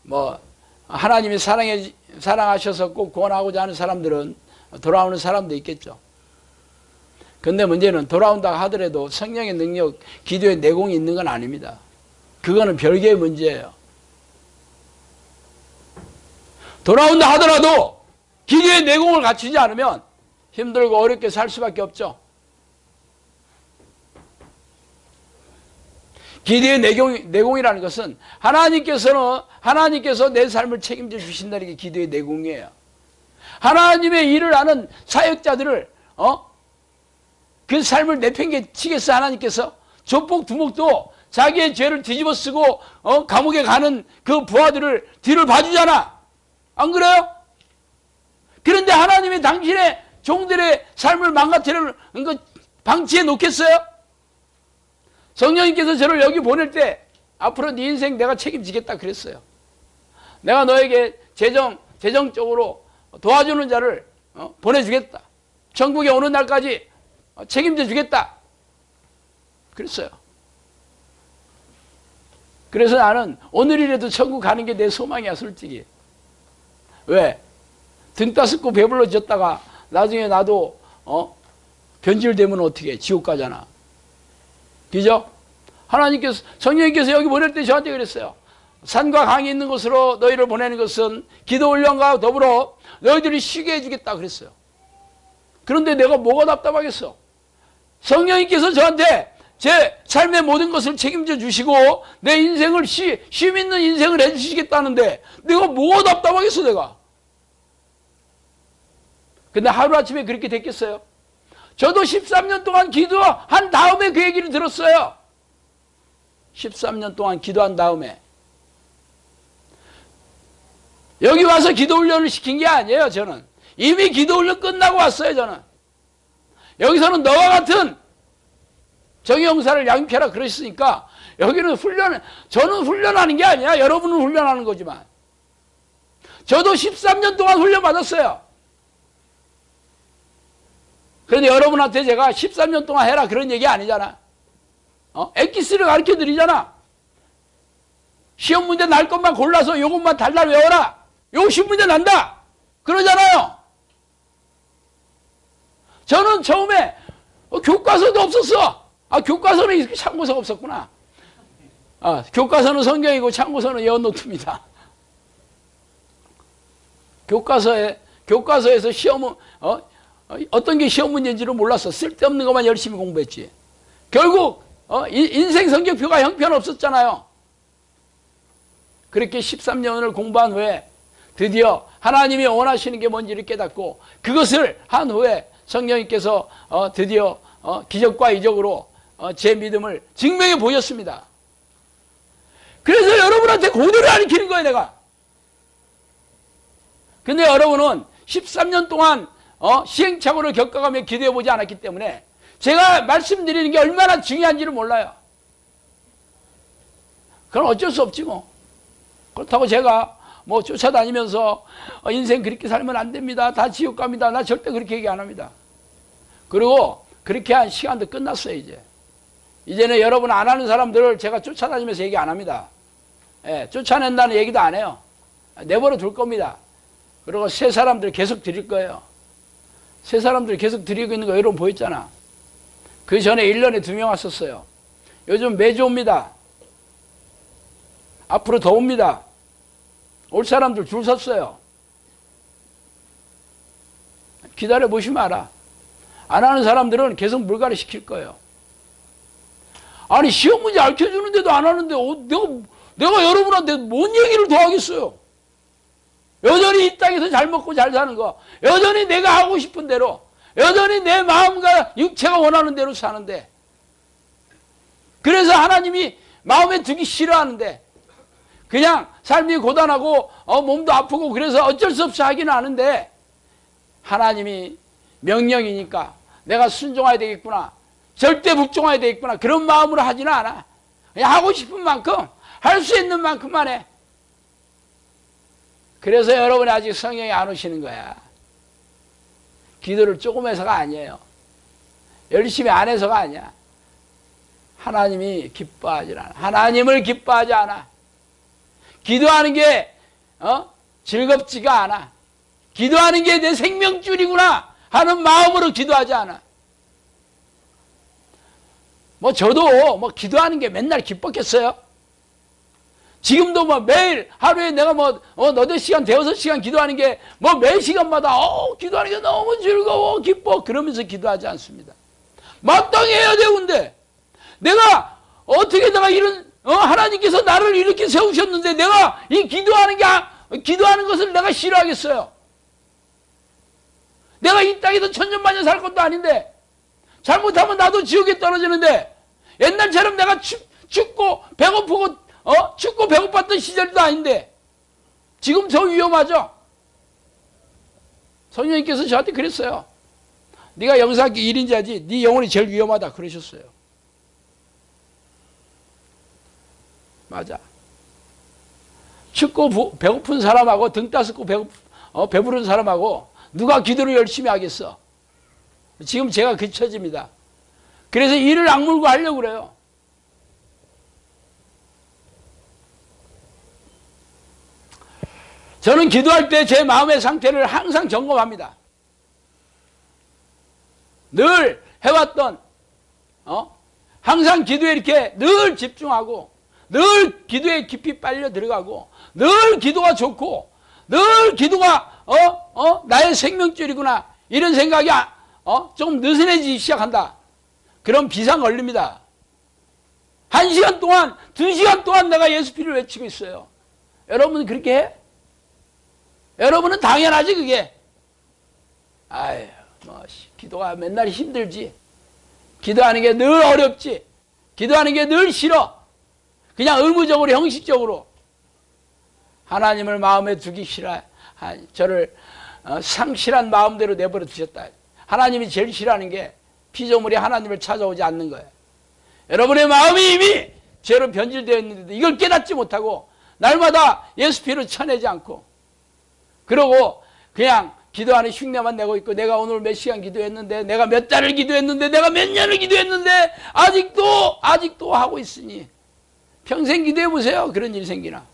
뭐 하나님이 사랑하셔서 꼭 구원하고자 하는 사람들은 돌아오는 사람도 있겠죠. 근데 문제는 돌아온다 하더라도 성령의 능력, 기도의 내공이 있는 건 아닙니다. 그거는 별개의 문제예요. 돌아온다 하더라도 기도의 내공을 갖추지 않으면 힘들고 어렵게 살 수밖에 없죠. 기도의 내공이라는 것은 하나님께서 내 삶을 책임져 주신다는 게 기도의 내공이에요. 하나님의 일을 하는 사역자들을 그 삶을 내팽개치겠어. 하나님께서 조폭 두목도 자기의 죄를 뒤집어 쓰고 감옥에 가는 그 부하들을 뒤를 봐주잖아. 안 그래요? 그런데 하나님이 당신의 종들의 삶을 망가뜨리는 거 방치해 놓겠어요? 성령님께서 저를 여기 보낼 때 앞으로 네 인생 내가 책임지겠다 그랬어요. 내가 너에게 재정적으로 도와주는 자를 보내주겠다. 천국에 오는 날까지 책임져 주겠다. 그랬어요. 그래서 나는 오늘이라도 천국 가는 게 내 소망이야, 솔직히. 왜? 등 따스고 배불러졌다가 나중에 나도 변질되면 어떻게 해? 지옥 가잖아. 그죠? 하나님께서, 성령님께서 여기 보낼 때 저한테 그랬어요. 산과 강이 있는 곳으로 너희를 보내는 것은 기도 훈련과 더불어 너희들이 쉬게 해주겠다 그랬어요. 그런데 내가 뭐가 답답하겠어? 성령님께서 저한테 제 삶의 모든 것을 책임져 주시고 내 인생을 쉼 있는 인생을 해주시겠다는데 내가 뭐가 답답하겠어, 내가. 근데 하루아침에 그렇게 됐겠어요? 저도 13년 동안 기도한 다음에 그 얘기를 들었어요. 13년 동안 기도한 다음에. 여기 와서 기도 훈련을 시킨 게 아니에요, 저는. 이미 기도 훈련 끝나고 왔어요, 저는. 여기서는 너와 같은 정의용사를 양육해라 그러셨으니까 여기는 저는 훈련하는 게 아니야. 여러분은 훈련하는 거지만. 저도 13년 동안 훈련 받았어요. 그런데 여러분한테 제가 13년 동안 해라 그런 얘기 아니잖아. 엑기스를 가르쳐 드리잖아. 시험 문제 날 것만 골라서 요것만 달달 외워라. 요거 시험 문제 난다. 그러잖아요. 저는 처음에 교과서도 없었어. 교과서는 이렇게 참고서가 없었구나. 교과서는 성경이고 참고서는 예언노트입니다. 교과서에서 시험은 어떤 게 시험 문제인지를 몰랐어. 쓸데없는 것만 열심히 공부했지. 결국 인생 성적표가 형편없었잖아요. 그렇게 13년을 공부한 후에 드디어 하나님이 원하시는 게 뭔지를 깨닫고 그것을 한 후에 성령님께서 드디어 기적과 이적으로 제 믿음을 증명해 보였습니다. 그래서 여러분한테 고대를 가르치는 거예요, 내가. 근데 여러분은 13년 동안 시행착오를 겪어가며 기도해 보지 않았기 때문에 제가 말씀드리는 게 얼마나 중요한지를 몰라요. 그럼 어쩔 수 없지 뭐. 그렇다고 제가 뭐 쫓아다니면서 인생 그렇게 살면 안 됩니다. 다 지옥 갑니다. 나 절대 그렇게 얘기 안 합니다. 그리고 그렇게 한 시간도 끝났어요, 이제. 이제는 여러분 안 하는 사람들을 제가 쫓아다니면서 얘기 안 합니다. 예, 쫓아낸다는 얘기도 안 해요. 내버려 둘 겁니다. 그리고 새 사람들 계속 드릴 거예요. 새 사람들 계속 드리고 있는 거 여러분 보였잖아. 그 전에 1년에 2명 왔었어요. 요즘 매주 옵니다. 앞으로 더 옵니다. 올 사람들 줄 섰어요. 기다려 보시면 알아. 안 하는 사람들은 계속 물갈이 시킬 거예요. 아니 시험 문제 알려주는데도 안 하는데 내가 여러분한테 뭔 얘기를 더 하겠어요. 여전히 이 땅에서 잘 먹고 잘 사는 거, 여전히 내가 하고 싶은 대로, 여전히 내 마음과 육체가 원하는 대로 사는데, 그래서 하나님이 마음에 두기 싫어하는데, 그냥 삶이 고단하고 몸도 아프고 그래서 어쩔 수 없이 하긴 하는데, 하나님이 명령이니까 내가 순종해야 되겠구나, 절대 복종해야 되겠구나, 그런 마음으로 하지는 않아. 그냥 하고 싶은 만큼 할 수 있는 만큼만 해. 그래서 여러분이 아직 성령이 안 오시는 거야. 기도를 조금 해서가 아니에요. 열심히 안 해서가 아니야. 하나님이 기뻐하지 않아. 하나님을 기뻐하지 않아. 기도하는 게 즐겁지가 않아. 기도하는 게 내 생명줄이구나 하는 마음으로 기도하지 않아. 저도 기도하는 게 맨날 기뻤겠어요? 지금도 매일 하루에 내가 너댓 시간, 대여섯 시간 기도하는 게 매 시간마다 기도하는 게 너무 즐거워, 기뻐, 그러면서 기도하지 않습니다. 마땅히 해야 되는데 내가 어떻게 내가 이런 하나님께서 나를 이렇게 세우셨는데 내가 이 기도하는 것을 내가 싫어하겠어요? 내가 이 땅에서 천년만년 살 것도 아닌데, 잘못하면 나도 지옥에 떨어지는데, 옛날처럼 내가 춥고 배고프고 춥고 배고팠던 시절도 아닌데 지금 더 위험하죠. 성령님께서 저한테 그랬어요. 네가 영사학기 1인자지 네 영혼이 제일 위험하다 그러셨어요. 맞아. 춥고 배고픈 사람하고 등 따숩고 배부른 사람하고 누가 기도를 열심히 하겠어. 지금 제가 그 처지입니다. 그래서 이를 악물고 하려고 그래요. 저는 기도할 때 제 마음의 상태를 항상 점검합니다. 늘 해왔던 항상 기도에 이렇게 늘 집중하고 늘 기도에 깊이 빨려 들어가고 늘 기도가 좋고 늘 기도가 나의 생명줄이구나 이런 생각이 조금 느슨해지기 시작한다. 그럼 비상 걸립니다. 1시간 동안 2시간 동안 내가 예수피를 외치고 있어요. 여러분 그렇게 해? 여러분은 당연하지 그게. 아유 기도가 맨날 힘들지. 기도하는 게 늘 어렵지. 기도하는 게 늘 싫어. 그냥 의무적으로 형식적으로. 하나님을 마음에 두기 싫어. 저를 상실한 마음대로 내버려 두셨다. 하나님이 제일 싫어하는 게 피조물이 하나님을 찾아오지 않는 거예요. 여러분의 마음이 이미 죄로 변질되어 있는데도 이걸 깨닫지 못하고 날마다 예수 피를 쳐내지 않고 그러고 그냥 기도하는 흉내만 내고 있고 내가 오늘 몇 시간 기도했는데 내가 몇 달을 기도했는데 내가 몇 년을 기도했는데 아직도 하고 있으니 평생 기도해 보세요. 그런 일이 생기나.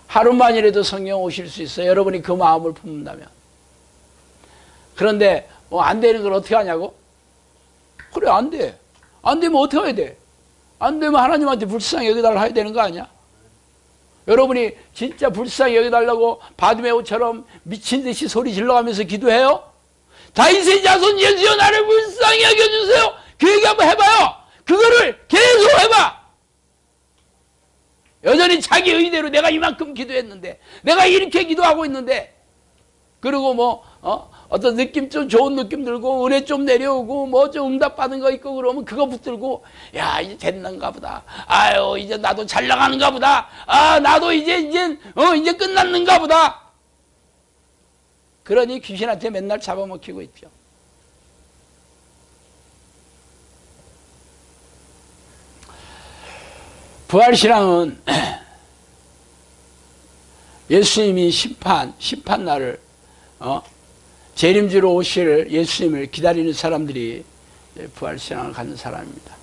하루만이라도 성령 오실 수 있어요. 여러분이 그 마음을 품는다면. 그런데 안 되는 걸 어떻게 하냐고? 그래 안 돼. 안 되면 어떻게 해야 돼? 안 되면 하나님한테 불쌍히 여기달라 해야 되는 거 아니야? 여러분이 진짜 불쌍히 여기달라고 바디메오처럼 미친 듯이 소리 질러가면서 기도해요? 다윗의 자손 예수여 나를 불쌍히 여겨주세요. 그 얘기 한번 해봐요. 그거를 계속 해봐. 여전히 자기 의대로 내가 이만큼 기도했는데 내가 이렇게 기도하고 있는데 그리고 어떤 느낌 좀 좋은 느낌 들고 은혜 좀 내려오고 좀 응답받은 거 있고 그러면 그거 붙들고 야 이제 됐는가 보다. 아유 이제 나도 잘 나가는가 보다. 아 나도 이제 끝났는가 보다. 그러니 귀신한테 맨날 잡아먹히고 있죠. 부활신앙은 예수님이 심판날을 재림주로 오실 예수님을 기다리는 사람들이 부활신앙을 갖는 사람입니다.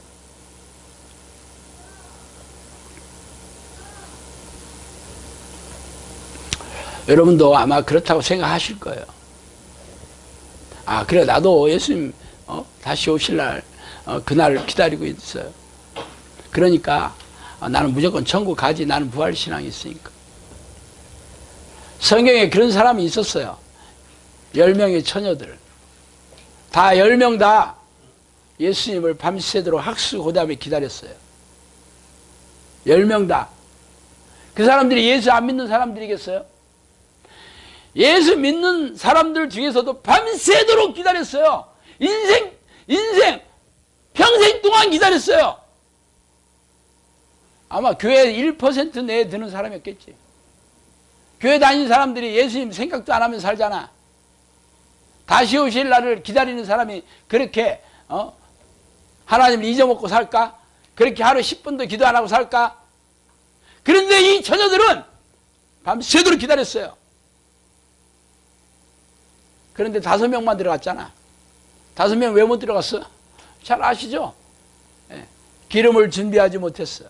여러분도 아마 그렇다고 생각하실 거예요. 아 그래 나도 예수님 다시 오실 날 그날을 기다리고 있어요. 그러니까 나는 무조건 천국 가지. 나는 부활신앙이 있으니까. 성경에 그런 사람이 있었어요. 10명의 처녀들. 다 10명 다 예수님을 밤새도록 학수고답에 기다렸어요. 10명 다. 그 사람들이 예수 안 믿는 사람들이겠어요? 예수 믿는 사람들 중에서도 밤새도록 기다렸어요. 인생, 평생 동안 기다렸어요. 아마 교회 1% 내에 드는 사람이었겠지. 교회 다니는 사람들이 예수님 생각도 안 하면서 살잖아. 다시 오실 날을 기다리는 사람이 그렇게 하나님을 잊어먹고 살까? 그렇게 하루 10분도 기도 안 하고 살까? 그런데 이 처녀들은 밤새도록 기다렸어요. 그런데 5명만 들어갔잖아. 5명 왜 못 들어갔어? 잘 아시죠? 기름을 준비하지 못했어.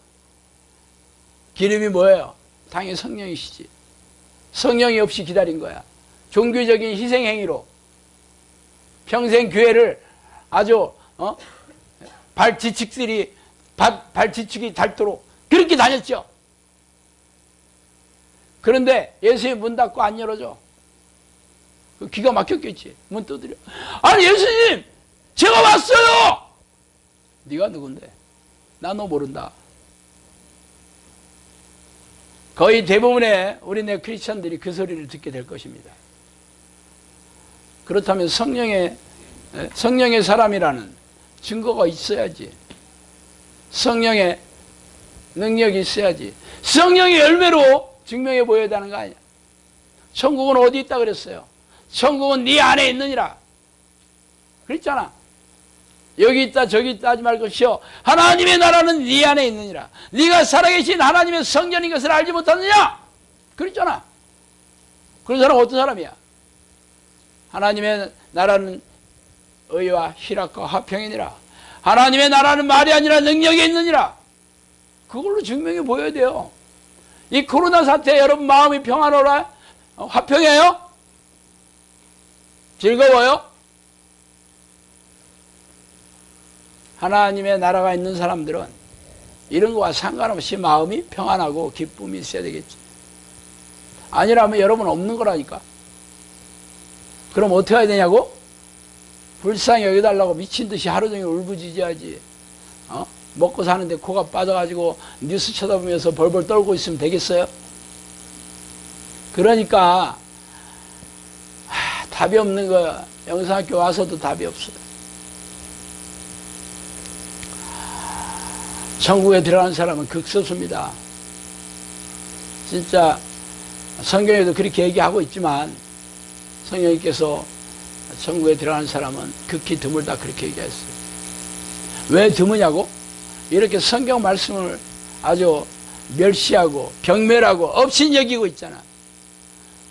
기름이 뭐예요? 당연히 성령이시지. 성령이 없이 기다린 거야. 종교적인 희생행위로 평생 교회를 아주 발지축이 닳도록 그렇게 다녔죠. 그런데 예수님 문 닫고 안 열어줘. 기가 막혔겠지. 문 두드려. 아니 예수님 제가 왔어요. 네가 누군데? 나 너 모른다. 거의 대부분의 우리네 크리스천들이 그 소리를 듣게 될 것입니다. 그렇다면 성령의 사람이라는 증거가 있어야지. 성령의 능력이 있어야지. 성령의 열매로 증명해 보여야 되는 거 아니야. 천국은 어디 있다 그랬어요? 천국은 네 안에 있느니라 그랬잖아. 여기 있다 저기 있다 하지 말 것이요 하나님의 나라는 네 안에 있느니라. 네가 살아계신 하나님의 성전인 것을 알지 못하느냐 그랬잖아. 그런 사람은 어떤 사람이야? 하나님의 나라는 의와 희락과 화평이니라. 하나님의 나라는 말이 아니라 능력이 있느니라. 그걸로 증명해 보여야 돼요. 이 코로나 사태에 여러분 마음이 평안하라? 화평해요? 즐거워요? 하나님의 나라가 있는 사람들은 이런 거와 상관없이 마음이 평안하고 기쁨이 있어야 되겠지. 아니라면 여러분 없는 거라니까. 그럼 어떻게 해야 되냐고? 불쌍히 여겨달라고 미친 듯이 하루 종일 울부짖어야지. 먹고 사는데 코가 빠져가지고 뉴스 쳐다보면서 벌벌 떨고 있으면 되겠어요? 그러니까 답이 없는 거야. 영상학교 와서도 답이 없어요. 천국에 들어가는 사람은 극소수입니다. 진짜 성경에도 그렇게 얘기하고 있지만 성령님께서 천국에 들어가는 사람은 극히 드물다 그렇게 얘기했어요. 왜 드무냐고? 이렇게 성경 말씀을 아주 멸시하고 경멸하고 업신여기고 있잖아.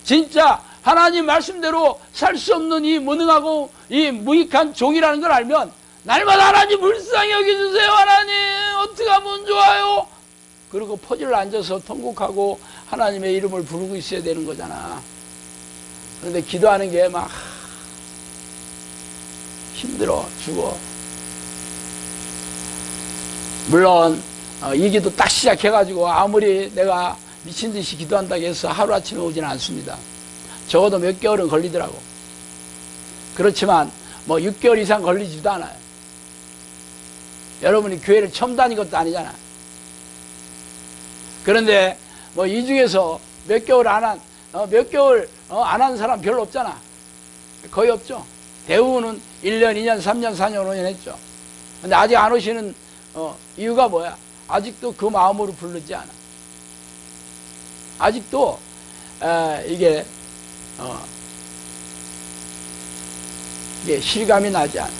진짜 하나님 말씀대로 살 수 없는 이 무능하고 이 무익한 종이라는 걸 알면 날마다 하나님 불쌍히 여겨주세요. 하나님 어떻게 하면 좋아요? 그리고 퍼즐 앉아서 통곡하고 하나님의 이름을 부르고 있어야 되는 거잖아. 그런데 기도하는 게 막 힘들어 죽어. 물론 이 기도 딱 시작해가지고 아무리 내가 미친듯이 기도한다고 해서 하루아침에 오지는 않습니다. 적어도 몇 개월은 걸리더라고. 그렇지만 뭐 6개월 이상 걸리지도 않아요. 여러분이 교회를 처음 다닌 것도 아니잖아. 그런데 뭐 이 중에서 몇 개월 안 한 사람 별로 없잖아. 거의 없죠. 대부분은 1년, 2년, 3년, 4년, 5년 했죠. 근데 아직 안 오시는 이유가 뭐야? 아직도 그 마음으로 부르지 않아. 아직도 이게 실감이 나지 않아.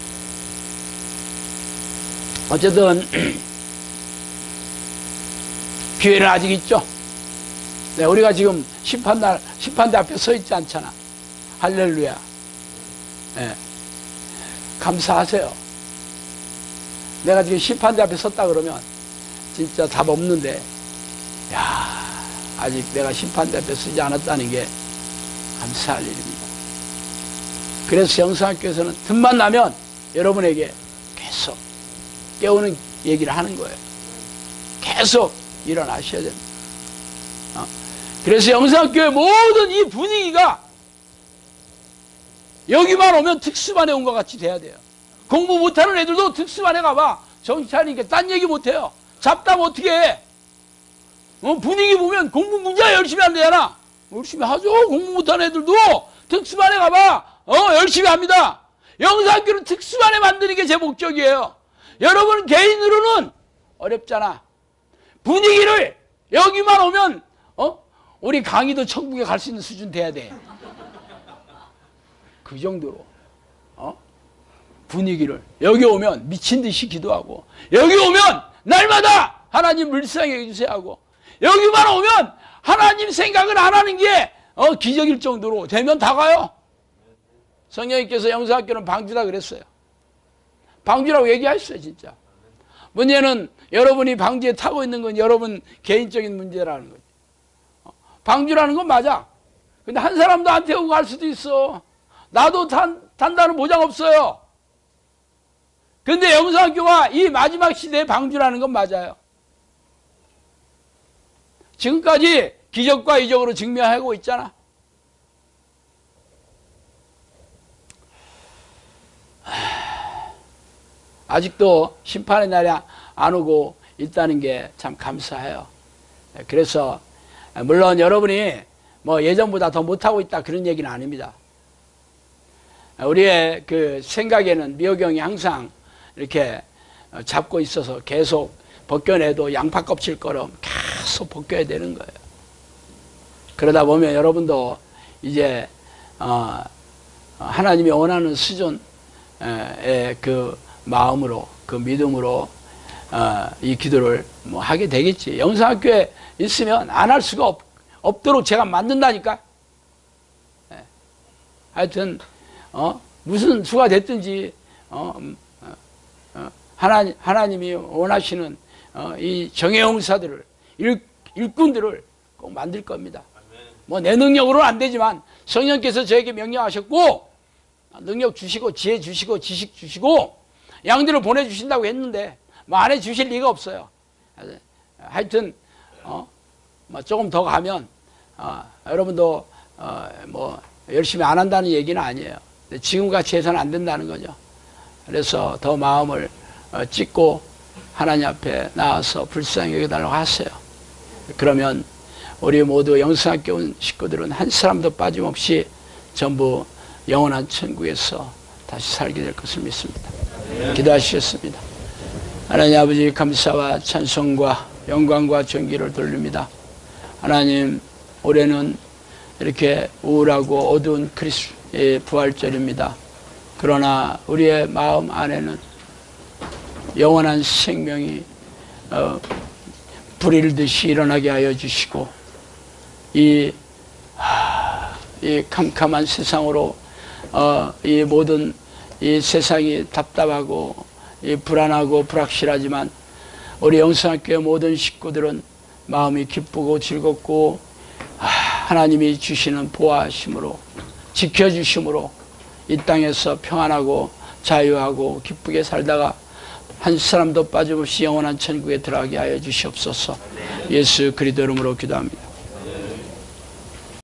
어쨌든 기회는 아직 있죠. 네, 우리가 지금 심판대 앞에 서 있지 않잖아. 할렐루야. 네. 감사하세요. 내가 지금 심판대 앞에 섰다 그러면 진짜 답 없는데, 야, 아직 내가 심판대 앞에 서지 않았다는 게 감사할 일입니다. 그래서 영성학교에서는 틈만 나면 여러분에게 계속 깨우는 얘기를 하는 거예요. 계속 일어나셔야 됩니다. 그래서 영성학교의 모든 이 분위기가 여기만 오면 특수반에 온 것 같이 돼야 돼요. 공부 못하는 애들도 특수반에 가봐. 정신 차리니까 딴 얘기 못해요. 잡담 어떻게 해? 분위기 보면 공부 문제 열심히 안 되잖아. 열심히 하죠. 공부 못하는 애들도 특수반에 가봐. 열심히 합니다. 영성학교는 특수반에 만드는 게 제 목적이에요. 여러분 개인으로는 어렵잖아. 분위기를 여기만 오면 우리 강의도 천국에 갈 수 있는 수준 돼야 돼. 그 정도로 분위기를 여기 오면 미친 듯이 기도하고, 여기 오면 날마다 하나님 불쌍히 해주세요 하고, 여기만 오면 하나님 생각을 안 하는 게 기적일 정도로 되면 다 가요. 성령님께서 영성학교는 방주라 그랬어요. 방주라고 얘기하셨어요. 진짜 문제는 여러분이 방주에 타고 있는 건 여러분 개인적인 문제라는 거죠. 방주라는 건 맞아. 근데 한 사람도 안 태우고 갈 수도 있어. 나도 탄다는 보장 없어요. 근데 영성학교가 이 마지막 시대의 방주라는 건 맞아요. 지금까지 기적과 이적으로 증명하고 있잖아. 아직도 심판의 날이 안 오고 있다는 게 참 감사해요. 그래서 물론 여러분이 뭐 예전보다 더 못하고 있다 그런 얘기는 아닙니다. 우리의 그 생각에는 미호경이 항상 이렇게 잡고 있어서 계속 벗겨내도 양파 껍질처럼 계속 벗겨야 되는 거예요. 그러다 보면 여러분도 이제 하나님이 원하는 수준의 그 마음으로, 그 믿음으로 이 기도를 뭐 하게 되겠지. 영성학교에 있으면 안 할 수가 없도록 제가 만든다니까. 하여튼 무슨 수가 됐든지 하나님이 원하시는 이 정예용사들을, 일꾼들을 꼭 만들 겁니다. 뭐 내 능력으로는 안 되지만 성령께서 저에게 명령하셨고 능력 주시고 지혜 주시고 지식 주시고 양들을 보내주신다고 했는데 뭐 안 해주실 리가 없어요. 하여튼 뭐 조금 더 가면 여러분도 뭐 열심히 안 한다는 얘기는 아니에요. 지금같이 해서는 안 된다는 거죠. 그래서 더 마음을 찢고 하나님 앞에 나와서 불쌍히 여겨달라고 하세요. 그러면 우리 모두 영성학교 온 식구들은 한 사람도 빠짐없이 전부 영원한 천국에서 다시 살게 될 것을 믿습니다. 기도하시겠습니다. 하나님 아버지, 감사와 찬송과 영광과 존귀를 돌립니다. 하나님, 올해는 이렇게 우울하고 어두운 그리스도의 부활절입니다. 그러나 우리의 마음 안에는 영원한 생명이 불일듯이 일어나게 하여 주시고, 이 캄캄한 세상으로 이 모든 이 세상이 답답하고 이 불안하고 불확실하지만 우리 영성학교의 모든 식구들은 마음이 기쁘고 즐겁고 하나님이 주시는 보호하심으로, 지켜주심으로 이 땅에서 평안하고 자유하고 기쁘게 살다가 한 사람도 빠짐없이 영원한 천국에 들어가게 하여 주시옵소서. 예수 그리스도 이름으로 기도합니다.